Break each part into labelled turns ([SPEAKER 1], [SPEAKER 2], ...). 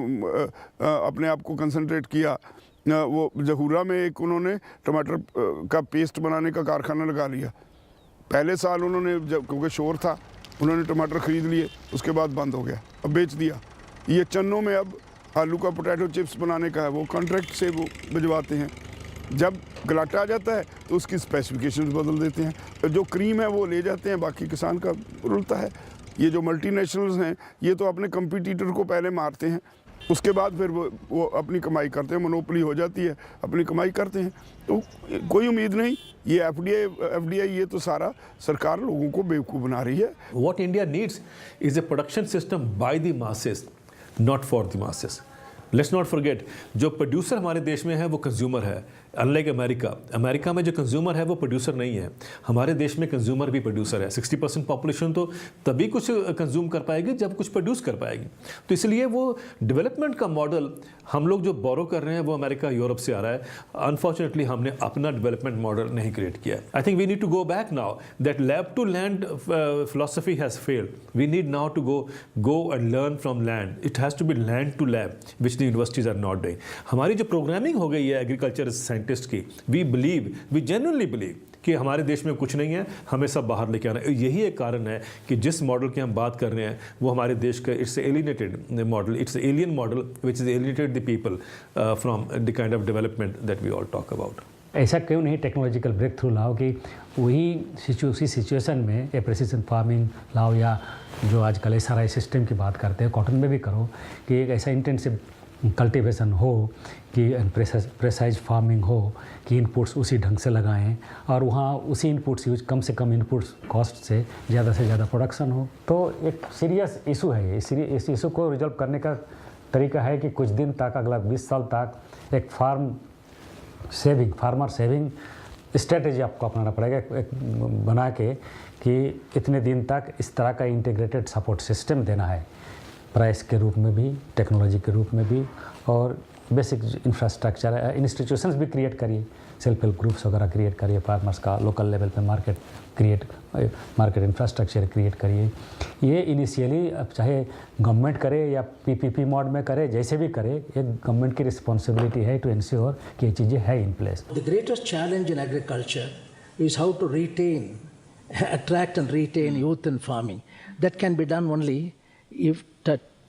[SPEAKER 1] अपने आप को कंसंट्रेट किया। वो जहूरा में एक उन्होंने टमाटर का पेस्ट बनाने का कारखाना लगा लिया। पहले साल उन्होंने जब क्योंकि शोर था उन्होंने टमाटर ख़रीद लिए, उसके बाद बंद हो गया, अब बेच दिया। ये चन्नों में अब आलू का पोटैटो चिप्स बनाने का है, वो कॉन्ट्रैक्ट से वो भिजवाते हैं। जब गलाटा आ जाता है तो उसकी स्पेसिफिकेशंस बदल देते हैं, जो क्रीम है वो ले जाते हैं, बाकी किसान का रुलता है। ये जो मल्टीनेशनल्स हैं ये तो अपने कंपटीटर को पहले मारते हैं, उसके बाद फिर वो अपनी कमाई करते हैं, मोनोपोली हो जाती है, अपनी कमाई करते हैं। तो कोई उम्मीद नहीं, ये एफडीआई ये तो सारा सरकार लोगों को बेवकूफ़ बना रही है।
[SPEAKER 2] What India needs is a production system by the masses, not for the masses. Let's not forget, जो प्रोड्यूसर हमारे देश में है वो कंज्यूमर है। अनलाइक अमेरिका में जो कंज्यूमर है वो प्रोड्यूसर नहीं है, हमारे देश में कंज्यूमर भी प्रोड्यूसर है। 60% पॉपुलेशन तो तभी कुछ कंज्यूम कर पाएगी जब कुछ प्रोड्यूस कर पाएगी। तो इसलिए वो डेवलपमेंट का मॉडल हम लोग जो बोरो कर रहे हैं वो अमेरिका यूरोप से आ रहा है। अनफॉर्चुनेटली हमने अपना डेवलपमेंट मॉडल नहीं क्रिएट किया। I think we need to go back now that lab to land philosophy has failed. We need now to go and learn from land. It has to be land to lab which the universities are not doing. हमारी जो programming हो गई है agriculture scientist की, we genuinely believe कि हमारे देश में कुछ नहीं है, हमें सब बाहर लेके आना है। यही एक कारण है कि जिस मॉडल की हम बात कर रहे हैं वो हमारे देश का it's alienated model, it's alien model which is alienated the people from the kind of development that we all talk about.
[SPEAKER 3] ऐसा क्यों नहीं टेक्नोलॉजिकल ब्रेक थ्रू लाओ कि उसी सिचुएशन में ए प्रेसिजन फार्मिंग लाओ, या जो आजकल SRI सिस्टम की बात करते हैं कॉटन में भी करो कि एक ऐसा इंटेंसिव कल्टीवेशन हो कि प्रेसाइज फार्मिंग हो कि इनपुट्स उसी ढंग से लगाएं और वहाँ उसी इनपुट्स यूज, कम से कम इनपुट्स कॉस्ट से ज़्यादा प्रोडक्शन हो। तो एक सीरियस इशू है ये। इस इशू को रिजॉल्व करने का तरीका है कि कुछ दिन तक, अगला 20 साल तक एक फार्मर सेविंग स्ट्रेटेजी आपको अपनाना पड़ेगा, एक बना के कि इतने दिन तक इस तरह का इंटीग्रेटेड सपोर्ट सिस्टम देना है, प्राइस के रूप में भी, टेक्नोलॉजी के रूप में भी, और बेसिक इंफ्रास्ट्रक्चर इंस्टीट्यूशंस भी क्रिएट करिए, सेल्फ हेल्प ग्रुप्स वगैरह क्रिएट करिए, फार्मर्स का लोकल लेवल पे मार्केट इंफ्रास्ट्रक्चर क्रिएट करिए। ये इनिशियली अब चाहे गवर्नमेंट करे या PPP मोड में करे, जैसे भी करे, एक गवर्नमेंट की रिस्पॉन्सिबिलिटी है टू इंश्योर कि ये चीज़ें है in place.
[SPEAKER 4] The greatest challenge in agriculture is how to attract and retain youth in farming. That can be done only if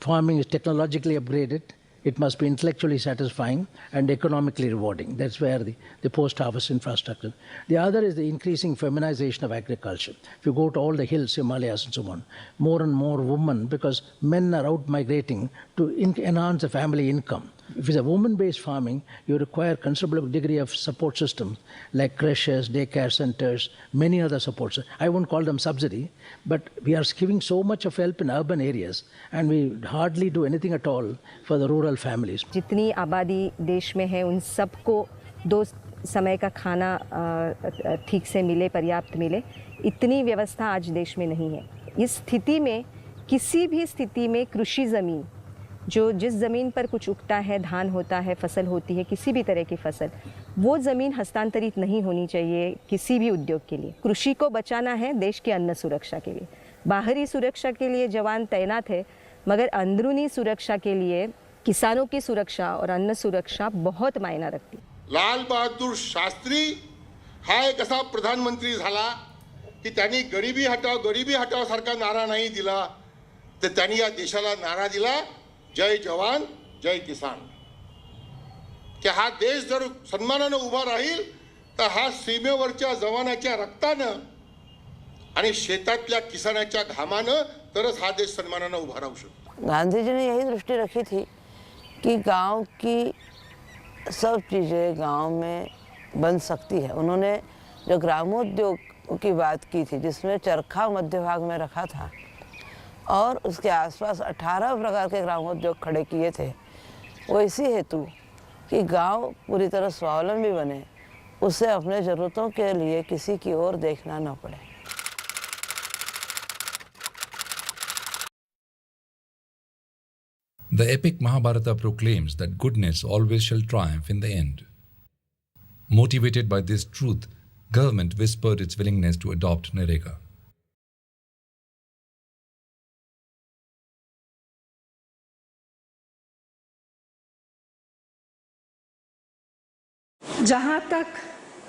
[SPEAKER 4] farming is technologically upgraded. It must be intellectually satisfying and economically rewarding. That's where the post-harvest infrastructure. The other is the increasing feminization of agriculture. If you go to all the hills, Himalayas and so on, more and more women, because men are out migrating to enhance the family income. If it's a woman-based farming, you require considerable degree of support systems like creches, daycare centers, many other supports. I won't call them subsidy, but we are giving so much of help in urban areas and we hardly do anything at all for the rural families.
[SPEAKER 5] जितनी आबादी देश में है उन सबको 2 समय का खाना ठीक से मिले, पर्याप्त मिले, इतनी व्यवस्था आज देश में नहीं है। इस स्थिति में, किसी भी स्थिति में कृषि ज़मीन, जो जिस ज़मीन पर कुछ उगता है, धान होता है, फसल होती है, किसी भी तरह की फसल, वो ज़मीन हस्तांतरित नहीं होनी चाहिए किसी भी उद्योग के लिए। कृषि को बचाना है देश की अन्न सुरक्षा के लिए। बाहरी सुरक्षा के लिए जवान तैनात है, मगर अंदरूनी सुरक्षा के लिए किसानों की सुरक्षा और अन्न सुरक्षा बहुत मायना रखती है।
[SPEAKER 6] लाल बहादूर शास्त्री हा एक असा प्रधानमंत्री झाला की त्यांनी गरिबी हटाव सारखा नारा नाही दिला, तर त्यांनी या देशाला नारा दिला, जय जवान जय किसान। की हा देश जर सन्मानाने उभा राहील तर हा सीमेवरच्या जवानाच्या रक्तानं आणि शेतातल्या किसानाच्या घामानं तरच हा देश सन्मानाने उभा राहू शकतो।
[SPEAKER 7] गांधी जी ने यही दृष्टि रखी थी कि गांव की सब चीज़ें गांव में बन सकती है। उन्होंने जो ग्रामोद्योग की बात की थी, जिसमें चरखा मध्य भाग में रखा था और उसके आसपास 18 प्रकार के ग्रामोद्योग खड़े किए थे, वो इसी हेतु कि गांव पूरी तरह स्वावलंबी बने, उससे अपने ज़रूरतों के लिए किसी की ओर देखना न पड़े।
[SPEAKER 8] The epic Mahabharata proclaims that goodness always shall triumph in the end. Motivated by this truth, government whispered its willingness to adopt NREGA.
[SPEAKER 9] जहाँ तक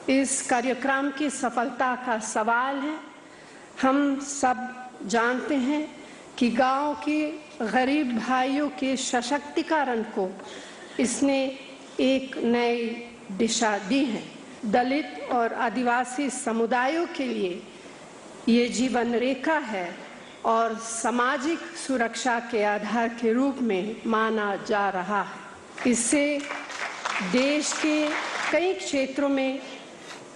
[SPEAKER 9] इस कार्यक्रम की सफलता का सवाल है, हम सब जानते हैं कि गांव के गरीब भाइयों के सशक्तिकरण को इसने एक नई दिशा दी है। दलित और आदिवासी समुदायों के लिए ये जीवन रेखा है और सामाजिक सुरक्षा के आधार के रूप में माना जा रहा है। इससे देश के कई क्षेत्रों में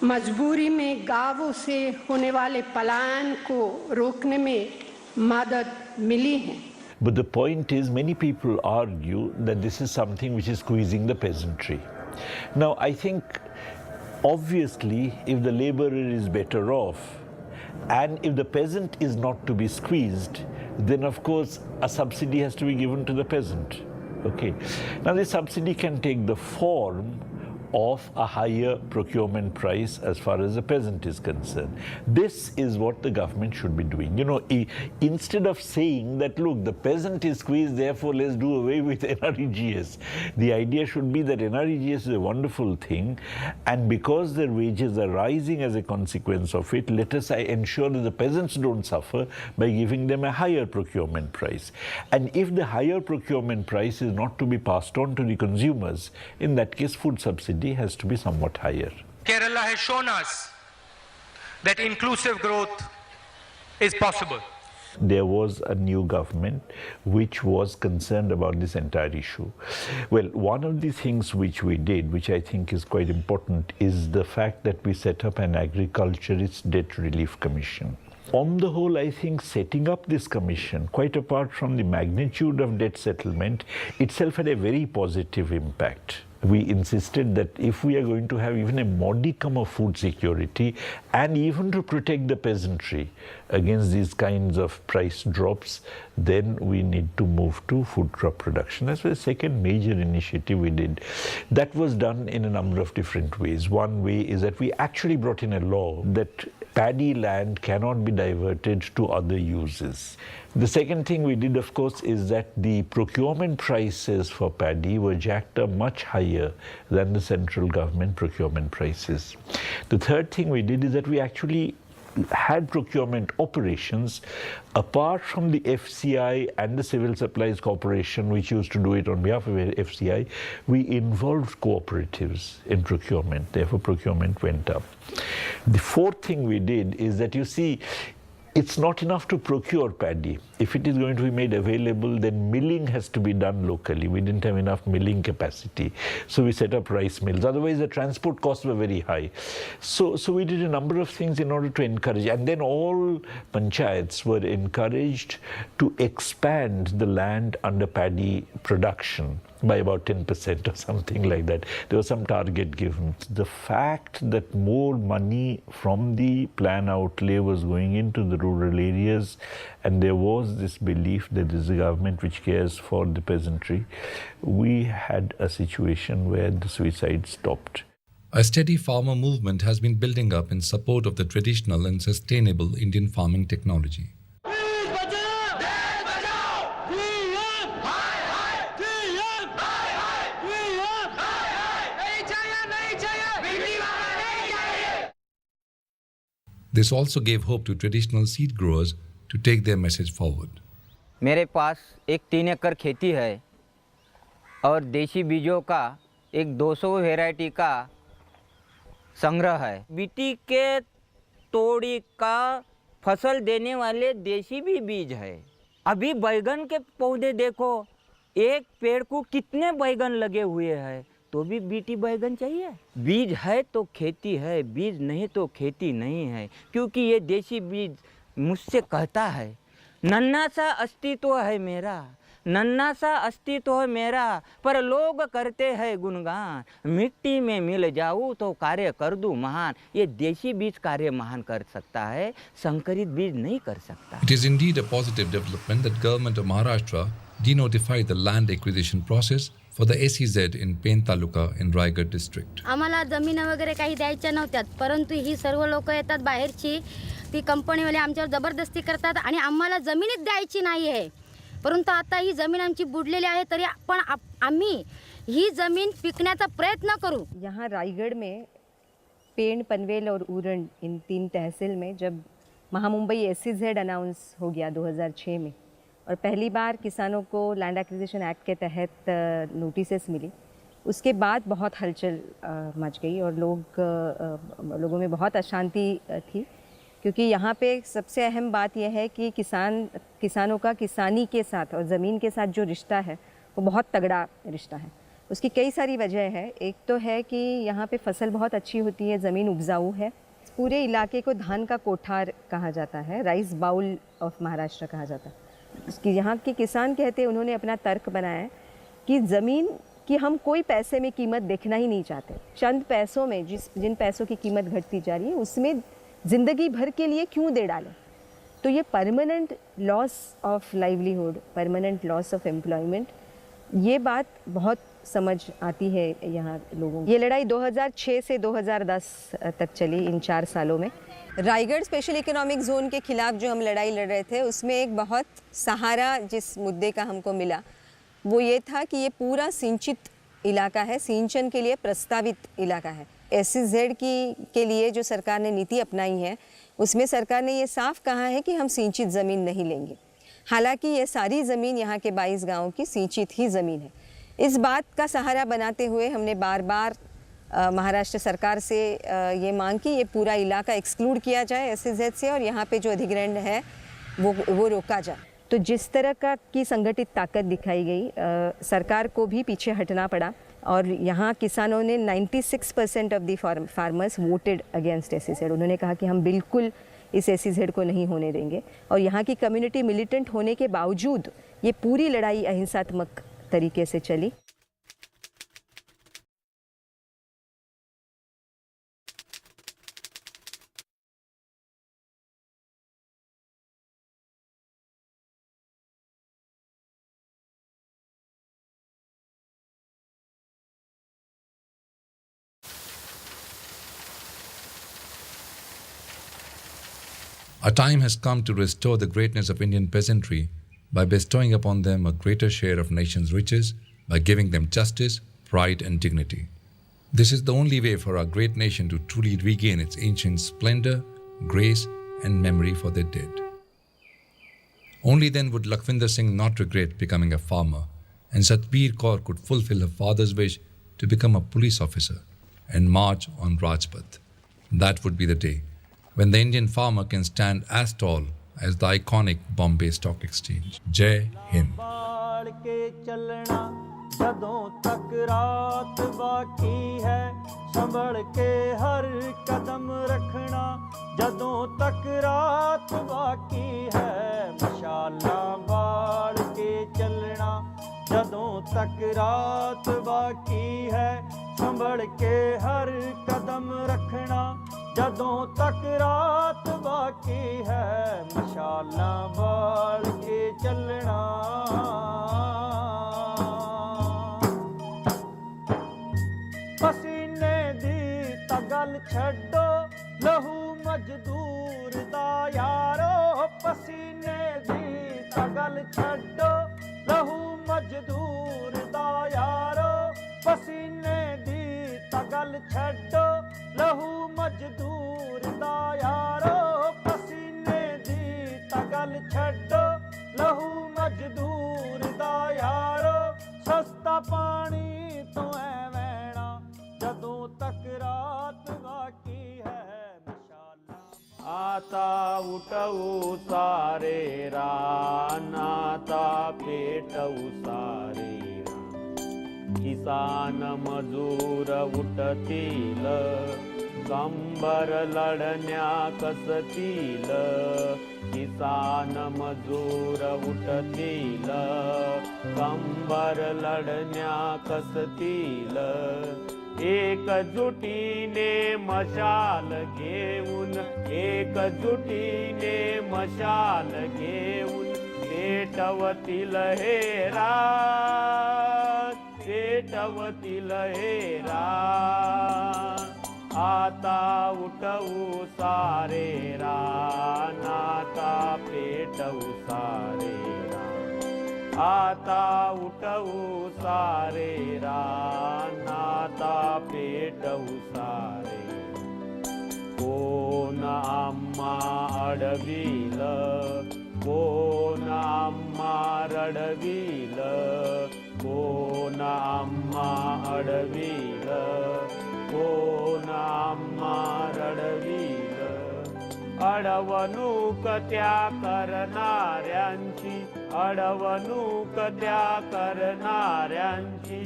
[SPEAKER 9] मजबूरी में गांवों से होने वाले पलायन को रोकने में मदद मिली है।
[SPEAKER 10] But the point is, many people argue that this is something which is squeezing the peasantry. Now, I think, obviously, if the laborer is better off, and if the peasant is not to be squeezed, then of course a subsidy has to be given to the peasant. Okay. Now, the subsidy can take the form of a higher procurement price as far as the peasant is concerned. This is what the government should be doing. You know, instead of saying that, look, the peasant is squeezed, therefore let's do away with NREGS. The idea should be that NREGS is a wonderful thing, and because their wages are rising as a consequence of it, let us ensure that the peasants don't suffer by giving them a higher procurement price. And if the higher procurement price is not to be passed on to the consumers, in that case food subsidy has to be somewhat higher.
[SPEAKER 11] Kerala has shown us that inclusive growth is possible.
[SPEAKER 10] There was a new government which was concerned about this entire issue. Well, one of the things which we did, which I think is quite important, is the fact that we set up an agriculturist debt relief commission. On the whole, I think setting up this commission, quite apart from the magnitude of debt settlement, itself had a very positive impact. We insisted that if we are going to have even a modicum of food security, and even to protect the peasantry against these kinds of price drops, then we need to move to food crop production. That's the second major initiative we did. That was done in a number of different ways. One way is that we actually brought in a law that paddy land cannot be diverted to other uses. The second thing we did, of course, is that the procurement prices for paddy were jacked up much higher than the central government procurement prices. The third thing we did is that we actually had procurement operations apart from the FCI and the Civil Supplies Corporation, which used to do it on behalf of FCI. We involved cooperatives in procurement, therefore procurement went up. The fourth thing we did is that, you see, it's not enough to procure paddy. If it is going to be made available, then milling has to be done locally. We didn't have enough milling capacity, so we set up rice mills. Otherwise, the transport costs were very high. So we did a number of things in order to encourage. And then all panchayats were encouraged to expand the land under paddy production by about 10% or something like that. There was some target given. The fact that more money from the plan outlay was going into the rural areas, and there was this belief that this is a government which cares for the peasantry, we had a situation where the suicide stopped.
[SPEAKER 8] A steady farmer movement has been building up in support of the traditional and sustainable Indian farming technology. This also gave hope to traditional seed growers to take their message forward.
[SPEAKER 12] मेरे पास एक 3 एकड़ खेती है और देसी बीजों का एक 200 वैरायटी का संग्रह है। बीटी के तोड़ी का फसल देने वाले देसी भी बीज है। अभी बैगन के पौधे देखो, एक पेड़ को कितने बैगन लगे हुए हैं, तो भी बीटी बैगन चाहिए। बीज है तो खेती है, बीज नहीं तो खेती नहीं है। क्योंकि ये देसी बीज मुझसे कहता है, नन्हा सा अस्तित्व है मेरा, नन्हा सा अस्तित्व है मेरा, पर लोग करते हैं गुणगान, मिट्टी में मिल जाऊँ तो कार्य कर दूँ महान। ये देसी बीज कार्य महान कर सकता है, संकरित बीज नहीं कर सकता।
[SPEAKER 8] It is indeed a positive development that government of Maharashtra denotified the land acquisition process for the SEZ in Pen Taluka in Raigad district.
[SPEAKER 13] आम्हाला जमीन वगैरे काही द्यायच्या नव्हत्यात, परंतु ही सर्व लोक येतात बाहेरची, ती कंपनीवाले आमच्यावर जबरदस्ती करतात आणि आम्हाला जमीनच द्यायची नाही आहे। परंतु आता ही जमीन आमची बुडलेली आहे, तरी पण आम्ही ही जमीन पिकण्याचा प्रयत्न करू।
[SPEAKER 5] यहाँ रायगढ़ में पेड़, पनवेल और उरण इन 3 तहसील में जब महामुंबई SEZ अनाउंस हो गया 2006 में और पहली बार किसानों को लैंड एक्विजिशन एक्ट के तहत नोटिसेस मिली, उसके बाद बहुत हलचल मच गई और लोगों में बहुत अशांति थी, क्योंकि यहाँ पे सबसे अहम बात यह है कि किसानों का किसानी के साथ और ज़मीन के साथ जो रिश्ता है वो बहुत तगड़ा रिश्ता है। उसकी कई सारी वजह है। एक तो है कि यहाँ पे फसल बहुत अच्छी होती है, ज़मीन उपजाऊ है। पूरे इलाके को धान का कोठार कहा जाता है, राइस बाउल ऑफ महाराष्ट्र कहा जाता है। उसकी यहाँ के किसान कहते हैं, उन्होंने अपना तर्क बनाया है कि ज़मीन की हम कोई पैसे में कीमत देखना ही नहीं चाहते। चंद पैसों में जिन पैसों की कीमत घटती जा रही है उसमें ज़िंदगी भर के लिए क्यों दे डालें। तो ये permanent loss of livelihood, permanent loss of employment, ये बात बहुत समझ आती है यहाँ लोगों को। ये लड़ाई 2006 से 2010 तक चली, इन 4 सालों में।
[SPEAKER 14] रायगढ़ स्पेशल इकोनॉमिक जोन के खिलाफ जो हम लड़ाई लड़ रहे थे उसमें एक बहुत सहारा जिस मुद्दे का हमको मिला वो ये था कि ये पूरा सिंचित इलाका है, सिंचन के लिए प्रस्तावित इलाका है। SEZ के लिए जो सरकार ने नीति अपनाई है उसमें सरकार ने ये साफ कहा है कि हम सिंचित ज़मीन नहीं लेंगे। हालांकि ये सारी ज़मीन यहाँ के 22 गाँव की सिंचित ही ज़मीन है। इस बात का सहारा बनाते हुए हमने बार बार महाराष्ट्र सरकार से ये मांग की ये पूरा इलाका एक्सक्लूड किया जाए SEZ से और यहाँ पे जो अधिग्रहण है वो रोका जाए। तो जिस तरह की संगठित ताकत दिखाई गई, सरकार को भी पीछे हटना पड़ा और यहाँ किसानों ने 96% of the farmers voted against SEZ। उन्होंने कहा कि हम बिल्कुल इस SEZ को नहीं होने देंगे और यहाँ की कम्युनिटी मिलिटेंट होने के बावजूद ये पूरी लड़ाई अहिंसात्मक तरीके से चली।
[SPEAKER 8] A time has come to restore the greatness of Indian peasantry by bestowing upon them a greater share of nation's riches, by giving them justice, pride and dignity. This is the only way for our great nation to truly regain its ancient splendor, grace and memory for their dead. Only then would Lakhvinder Singh not regret becoming a farmer, and Satbir Kaur could fulfill her father's wish to become a police officer and march on Rajpath. That would be the day when the Indian farmer can stand as tall as the iconic Bombay Stock Exchange. Jai Hind.
[SPEAKER 15] ਜਦੋਂ ਤੱਕ ਰਾਤ ਬਾਕੀ ਹੈ ਸੰਭਲ ਕੇ ਹਰ ਕਦਮ ਰੱਖਣਾ ਜਦੋਂ ਤੱਕ ਰਾਤ ਬਾਕੀ ਹੈ ਮਸ਼ਾਲਾਂ ਬਾਲ ਕੇ ਚੱਲਣਾ ਜਦੋਂ ਤੱਕ ਰਾਤ ਬਾਕੀ ਹੈ ਸੰਭਲ ਕੇ ਹਰ ਕਦਮ ਰੱਖਣਾ ਜਦੋਂ ਤੱਕ ਰਾਤ ਬਾਕੀ ਹੈ ਮਸ਼ਾਲਾਂ ਬਾਲ ਕੇ ਚੱਲਣਾ ਪਸੀਨੇ ਦੀ ਤਾਂ ਗੱਲ ਛੱਡੋ ਲਹੂ ਮਜ਼ਦੂਰ ਦਾ ਯਾਰੋ ਪਸੀਨੇ ਦੀ ਤਾਂ ਗੱਲ ਛੱਡੋ ਲਹੂ ਮਜ਼ਦੂਰ ਦਾ ਯਾਰੋ ਪਸੀਨੇ ਦੀ ਤਾਂ ਗੱਲ ਛੱਡੋ ਲਹੂ ਮਜ਼ਦੂਰ ਦਾ ਯਾਰੋ ਪਸੀਨੇ ਦੀ ਤਾਂ ਗੱਲ ਛੱਡੋ ਲਹੂ ਮਜ਼ਦੂਰ ਦਾ ਯਾਰੋ ਸਸਤਾ ਪਾਣੀ ਤੋਂ ਐਵੇਂ ਜਦੋਂ ਤੱਕ ਰਾਤ ਬਾਕੀ ਹੈ ਮਸ਼ਾਲਾ आता उठवू सारे रानाता पेटवू सारे किसान मजूर उठतील कंबर लढण्या कसतील किसान मजूर उठतील कंबर लढण्या कसतील एकजुटीने मशाल घेऊन एकजुटीने मशाल घेऊन पेटवतील हे रात पेटवतील हे रात आता उठवू सारे रानाता पेटवू सारे रान आता उठवू सारे रान पेटवू सारे कोण आम्हा अडविल कोण आम्हा रडविल कोण आम्हा अडविल कोण आम्हा रडविल अडवणूक त्या करणाऱ्यांची अडवणूक त्या करणाऱ्यांची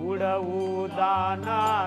[SPEAKER 15] उडवू दानादान